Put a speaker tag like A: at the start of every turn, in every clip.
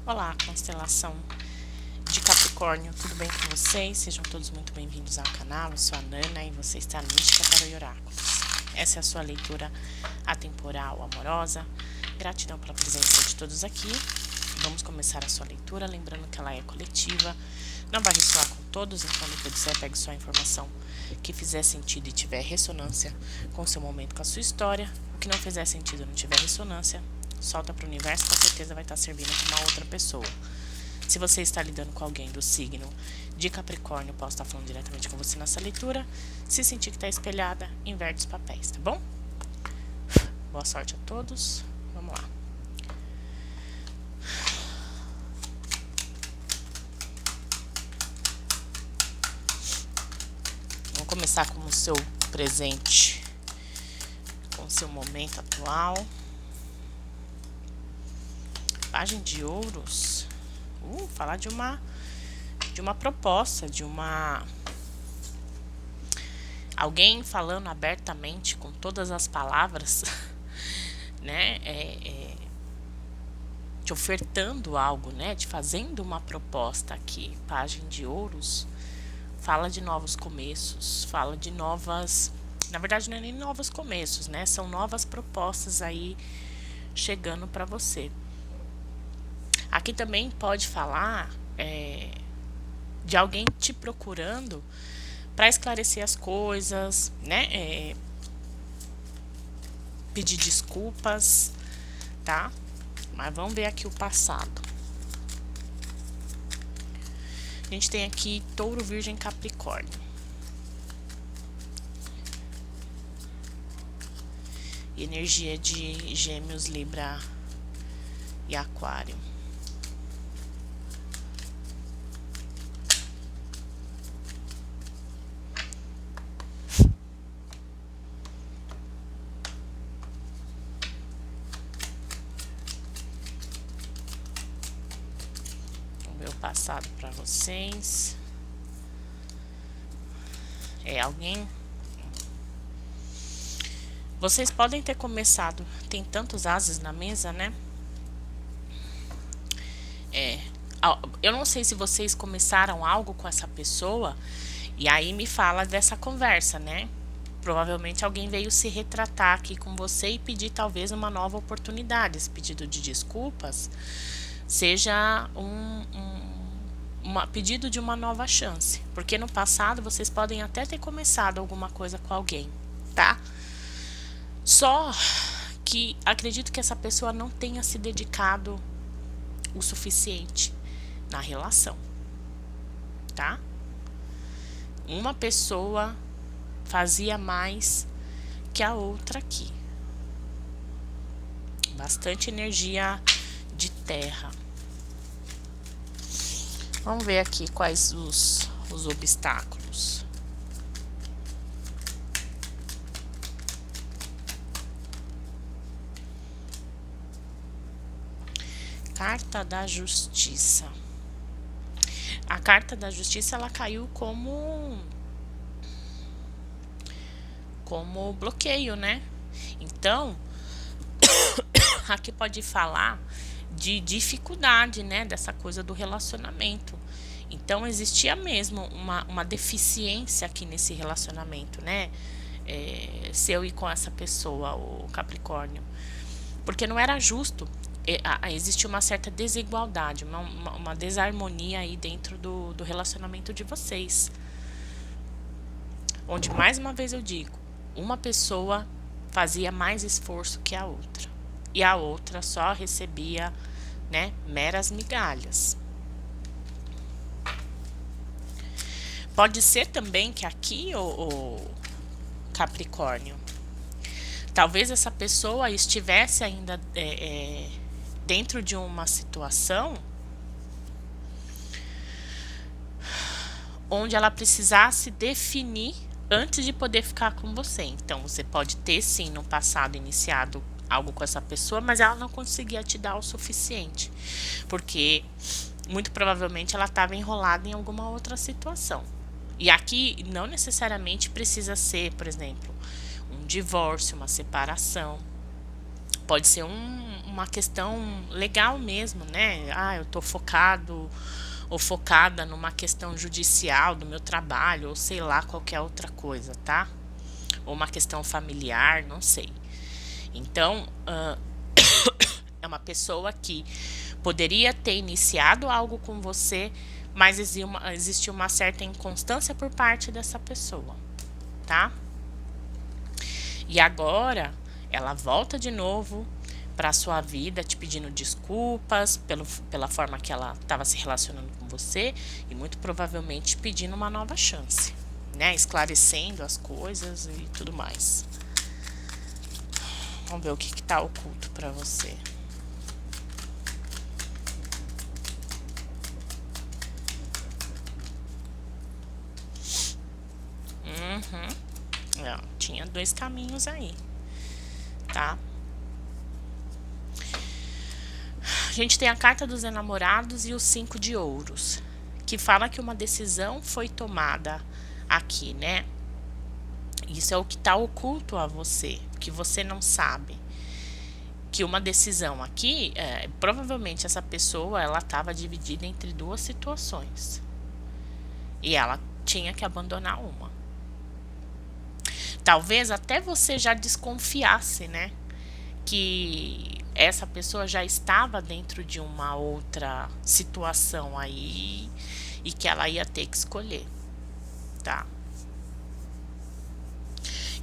A: Olá, constelação de Capricórnio, tudo bem com vocês? Sejam todos muito bem-vindos ao canal. Eu sou a Nana e você está no Mística Tarô e Oráculos. Essa é a sua leitura atemporal, amorosa. Gratidão pela presença de todos aqui. Vamos começar a sua leitura, lembrando que ela é coletiva, não vai ressoar com todos, então depois você pega só a informação que fizer sentido e tiver ressonância com o seu momento, com a sua história. O que não fizer sentido e não tiver ressonância, solta para o universo, com certeza vai estar servindo para uma outra pessoa. Se você está lidando com alguém do signo de Capricórnio, posso estar falando diretamente com você nessa leitura. Se sentir que está espelhada, inverte os papéis, tá bom? Boa sorte a todos. Vamos lá. Vamos começar com o seu presente, com o seu momento atual. Página de ouros. Falar de uma proposta, de alguém falando abertamente com todas as palavras, né? Te ofertando algo, né? Te fazendo uma proposta aqui. Página de ouros fala de novos começos, fala de novas... Na verdade, não é nem novos começos, né? São novas propostas aí chegando para você. Aqui também pode falar de alguém te procurando para esclarecer as coisas, né? Pedir desculpas, tá? Mas vamos ver aqui o passado. A gente tem aqui Touro, Virgem, Capricórnio. E energia de Gêmeos, Libra e Aquário. Passado para vocês. Alguém. Vocês podem ter começado. Tem tantos ases na mesa, né? Eu não sei se vocês começaram algo com essa pessoa. E aí me fala dessa conversa, né? Provavelmente alguém veio se retratar aqui com você e pedir talvez uma nova oportunidade. Esse pedido de desculpas seja pedido de uma nova chance, porque no passado vocês podem até ter começado alguma coisa com alguém, tá? Só que acredito que essa pessoa não tenha se dedicado o suficiente na relação, tá? Uma pessoa fazia mais que a outra aqui. Bastante energia de terra. Vamos ver aqui quais os obstáculos. Carta da Justiça. A Carta da Justiça, ela caiu como bloqueio, né? Então, aqui pode falar de dificuldade, né, dessa coisa do relacionamento. Então existia mesmo uma deficiência aqui nesse relacionamento, né, seu e com essa pessoa, o Capricórnio, porque não era justo. Existia uma certa desigualdade, uma desarmonia aí dentro do relacionamento de vocês, onde, mais uma vez eu digo, uma pessoa fazia mais esforço que a outra. E a outra só recebia, né, meras migalhas. Pode ser também que aqui, o Capricórnio, talvez essa pessoa estivesse ainda dentro de uma situação onde ela precisasse definir antes de poder ficar com você. Então, você pode ter, sim, no passado iniciado algo com essa pessoa, mas ela não conseguia te dar o suficiente, porque muito provavelmente ela estava enrolada em alguma outra situação. E aqui não necessariamente precisa ser, por exemplo, um divórcio, uma separação, Pode ser uma questão legal mesmo, né? Ah, eu tô focado ou focada numa questão judicial do meu trabalho, ou sei lá, qualquer outra coisa, tá? Ou uma questão familiar, não sei. Então, é uma pessoa que poderia ter iniciado algo com você, mas existe uma certa inconstância por parte dessa pessoa, tá? E agora ela volta de novo para sua vida te pedindo desculpas pela forma que ela estava se relacionando com você e muito provavelmente pedindo uma nova chance, né? Esclarecendo as coisas e tudo mais. Vamos ver o que tá oculto para você. Tinha dois caminhos aí, tá? A gente tem a carta dos enamorados e o 5 de ouros, que fala que uma decisão foi tomada aqui, né? Isso é o que tá oculto a você, que você não sabe. Que uma decisão aqui, provavelmente essa pessoa, ela estava dividida entre duas situações. E ela tinha que abandonar uma. Talvez até você já desconfiasse, né? Que essa pessoa já estava dentro de uma outra situação aí e que ela ia ter que escolher, tá?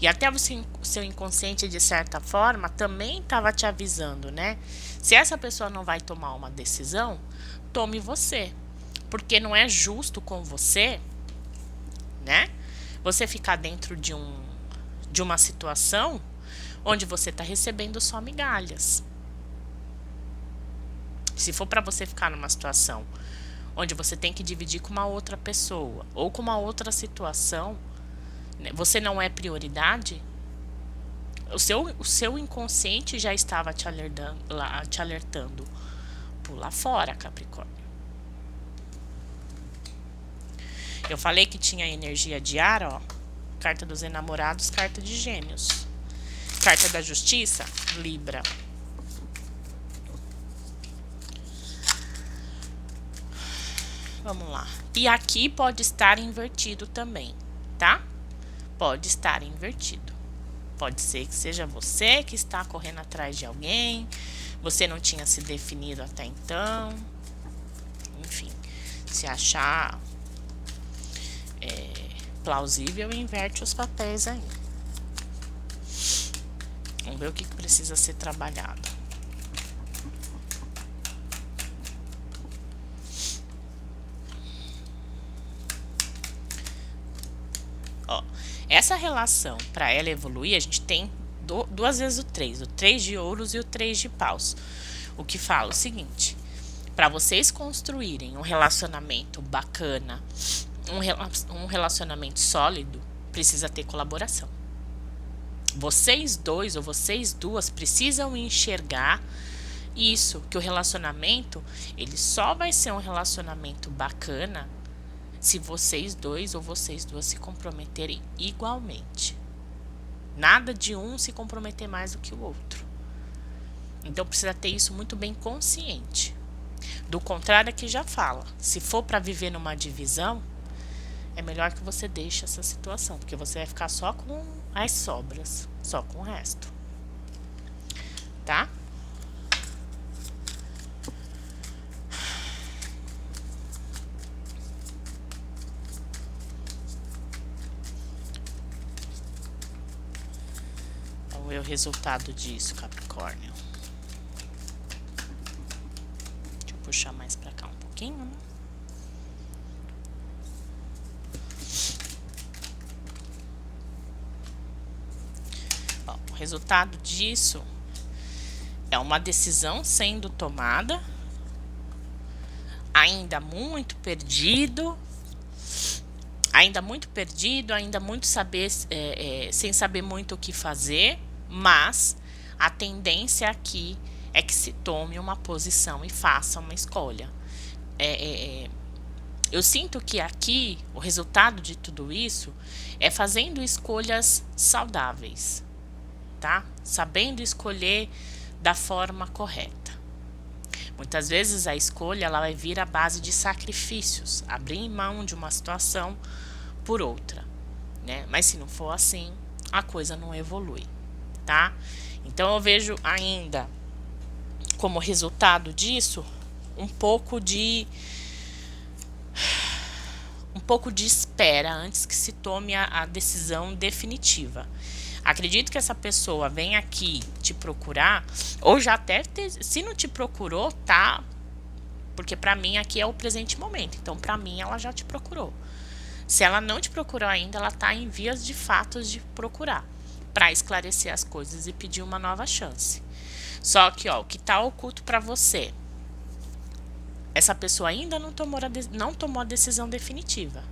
A: E até o seu inconsciente, de certa forma, também estava te avisando, né? Se essa pessoa não vai tomar uma decisão, tome você. Porque não é justo com você, né? Você ficar dentro de uma situação onde você está recebendo só migalhas. Se for para você ficar numa situação onde você tem que dividir com uma outra pessoa ou com uma outra situação, você não é prioridade, o seu inconsciente já estava te alertando. Pula fora, Capricórnio. Eu falei que tinha energia de ar, ó. Carta dos enamorados, carta de gêmeos. Carta da justiça, Libra. Vamos lá. E aqui pode estar invertido também, tá? Pode estar invertido. Pode ser que seja você que está correndo atrás de alguém, você não tinha se definido até então. Enfim, se achar plausível, inverte os papéis aí. Vamos ver o que precisa ser trabalhado. Ó, essa relação, para ela evoluir, a gente tem duas vezes o 3 de ouros e o 3 de paus. O que fala o seguinte: para vocês construírem um relacionamento bacana, um relacionamento sólido, precisa ter colaboração. Vocês dois ou vocês duas precisam enxergar isso, que o relacionamento, ele só vai ser um relacionamento bacana se vocês dois ou vocês duas se comprometerem igualmente. Nada de um se comprometer mais do que o outro. Então precisa ter isso muito bem consciente. Do contrário, aqui já fala, se for para viver numa divisão, é melhor que você deixe essa situação, porque você vai ficar só com as sobras, só com o resto. Tá? Vamos ver o resultado disso, Capricórnio. Deixa eu puxar mais pra cá um pouquinho, né? O resultado disso é uma decisão sendo tomada, ainda muito perdido, ainda muito sem saber muito o que fazer, mas a tendência aqui é que se tome uma posição e faça uma escolha. Eu sinto que aqui o resultado de tudo isso é fazendo escolhas saudáveis, tá? Sabendo escolher da forma correta. Muitas vezes a escolha ela vai vir à base de sacrifícios, abrir mão de uma situação por outra, né? Mas se não for assim, a coisa não evolui, tá? Então eu vejo ainda como resultado disso um pouco de espera antes que se tome a decisão definitiva. Acredito que essa pessoa vem aqui te procurar, ou já até se não te procurou, tá? Porque pra mim aqui é o presente momento. Então, pra mim, ela já te procurou. Se ela não te procurou ainda, ela tá em vias de fatos de procurar, pra esclarecer as coisas e pedir uma nova chance. Só que, ó, o que tá oculto pra você, essa pessoa ainda não tomou a decisão definitiva.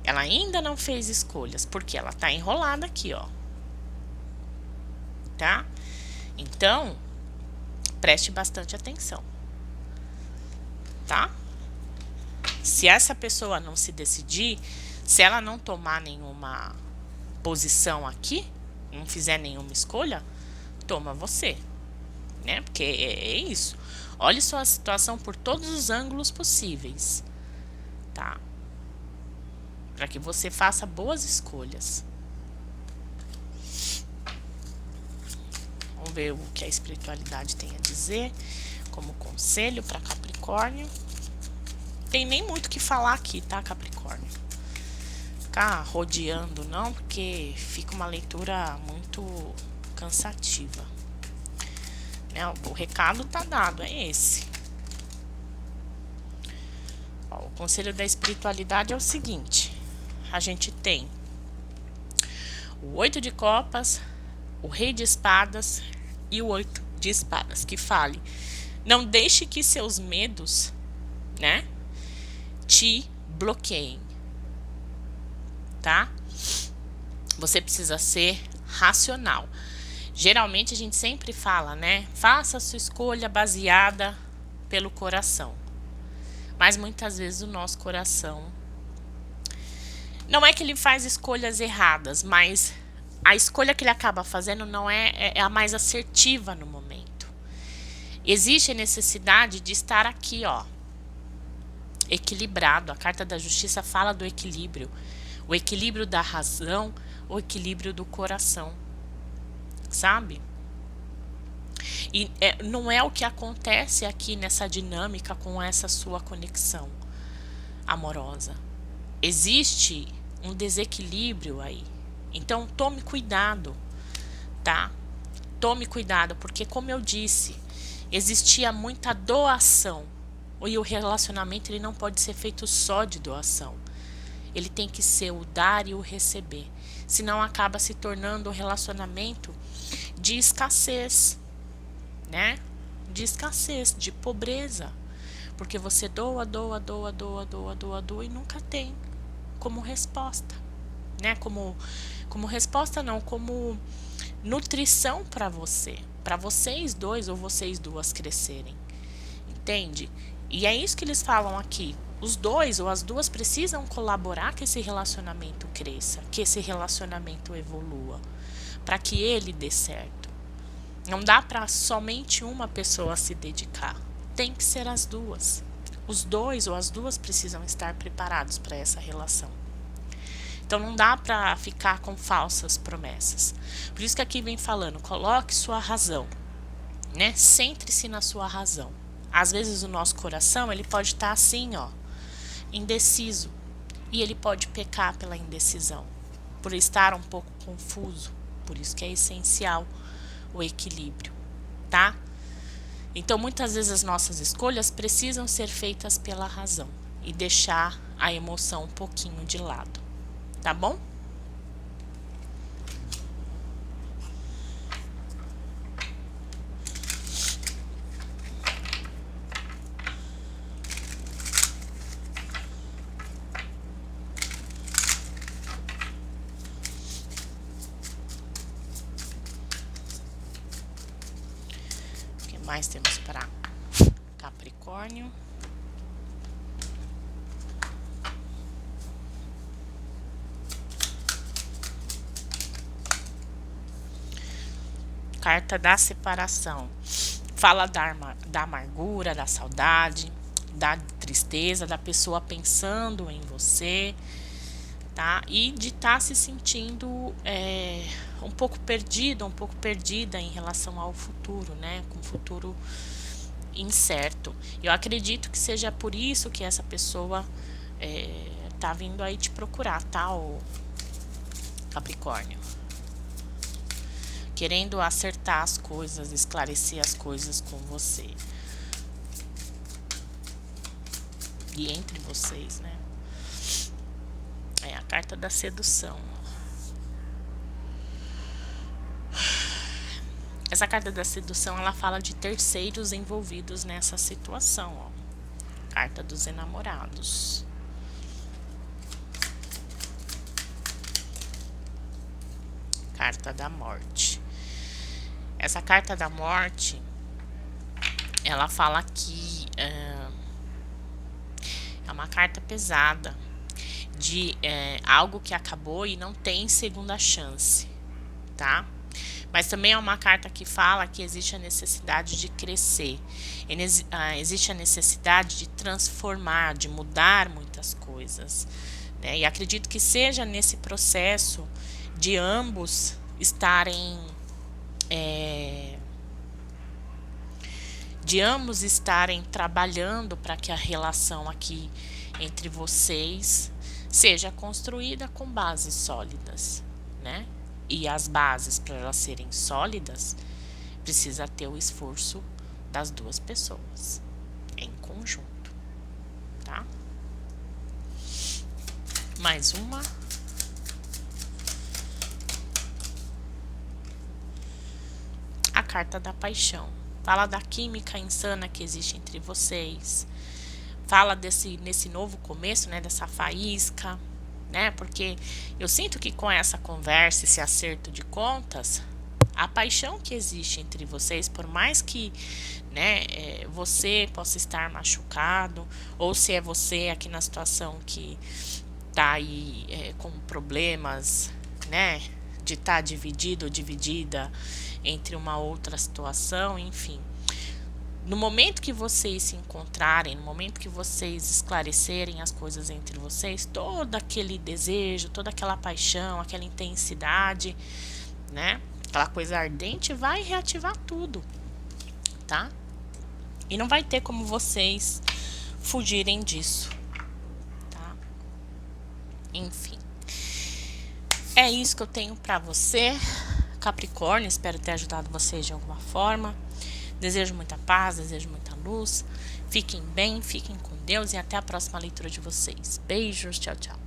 A: Ela ainda não fez escolhas, porque ela tá enrolada aqui, ó. Tá? Então, preste bastante atenção. Tá? Se essa pessoa não se decidir, se ela não tomar nenhuma posição aqui, não fizer nenhuma escolha, toma você, né? Porque é isso. Olhe sua situação por todos os ângulos possíveis, tá? Para que você faça boas escolhas. Vamos ver o que a espiritualidade tem a dizer como conselho para Capricórnio. Tem nem muito o que falar aqui, tá, Capricórnio? Ficar rodeando não, porque fica uma leitura muito cansativa, né? O recado tá dado, é esse. Ó, o conselho da espiritualidade é o seguinte: a gente tem o 8 de copas, o rei de espadas e o 8 de espadas, que fale, não deixe que seus medos, né, te bloqueiem, tá? Você precisa ser racional. Geralmente a gente sempre fala, né, faça a sua escolha baseada pelo coração. Mas muitas vezes o nosso coração, não é que ele faz escolhas erradas, mas a escolha que ele acaba fazendo não é a mais assertiva no momento. Existe a necessidade de estar aqui, ó, equilibrado. A carta da justiça fala do equilíbrio. O equilíbrio da razão, o equilíbrio do coração. Sabe? E não é o que acontece aqui nessa dinâmica com essa sua conexão amorosa. Existe um desequilíbrio aí. Então tome cuidado, tá? Tome cuidado, porque como eu disse, existia muita doação. E o relacionamento ele não pode ser feito só de doação. Ele tem que ser o dar e o receber. Senão acaba se tornando um relacionamento de escassez, né? De escassez, de pobreza. Porque você doa e nunca tem como resposta, né? Como resposta não, como nutrição para vocês dois ou vocês duas crescerem. Entende? E é isso que eles falam aqui. Os dois ou as duas precisam colaborar que esse relacionamento cresça, que esse relacionamento evolua, para que ele dê certo. Não dá para somente uma pessoa se dedicar. Tem que ser as duas. Os dois ou as duas precisam estar preparados para essa relação. Então não dá para ficar com falsas promessas. Por isso que aqui vem falando, coloque sua razão, né? Centre-se na sua razão. Às vezes o nosso coração, ele pode estar assim, ó, indeciso. E ele pode pecar pela indecisão, por estar um pouco confuso. Por isso que é essencial o equilíbrio, tá? Então, muitas vezes as nossas escolhas precisam ser feitas pela razão e deixar a emoção um pouquinho de lado, tá bom? O que mais temos para Capricórnio? carta da separação. Fala da amargura, da saudade, da tristeza, da pessoa pensando em você, tá? E de estar se sentindo um pouco perdido, um pouco perdida em relação ao futuro, né? Com o futuro incerto. Eu acredito que seja por isso que essa pessoa tá vindo aí te procurar, tá, o Capricórnio? Querendo acertar as coisas, esclarecer as coisas com você. E entre vocês, né? É a carta da sedução. Essa carta da sedução, ela fala de terceiros envolvidos nessa situação, ó. Carta dos enamorados. Carta da morte. Essa carta da morte, ela fala que é uma carta pesada de algo que acabou e não tem segunda chance, tá? Mas também é uma carta que fala que existe a necessidade de crescer, existe a necessidade de transformar, de mudar muitas coisas, né? E acredito que seja nesse processo de ambos estarem trabalhando para que a relação aqui entre vocês seja construída com bases sólidas, né? E as bases, para elas serem sólidas, precisa ter o esforço das duas pessoas em conjunto, tá? Mais uma. A carta da paixão. Fala da química insana que existe entre vocês. Fala nesse novo começo, né? Dessa faísca, né? Porque eu sinto que com essa conversa, esse acerto de contas, a paixão que existe entre vocês, por mais que, né, você possa estar machucado, ou se é você aqui na situação que tá aí com problemas, né, de estar dividido ou dividida entre uma outra situação, enfim. No momento que vocês se encontrarem, no momento que vocês esclarecerem as coisas entre vocês, todo aquele desejo, toda aquela paixão, aquela intensidade, né, aquela coisa ardente vai reativar tudo, tá? E não vai ter como vocês fugirem disso, tá? Enfim. É isso que eu tenho pra você, Capricórnio. Espero ter ajudado vocês de alguma forma. Desejo muita paz, desejo muita luz. Fiquem bem, fiquem com Deus e até a próxima leitura de vocês. Beijos, tchau, tchau.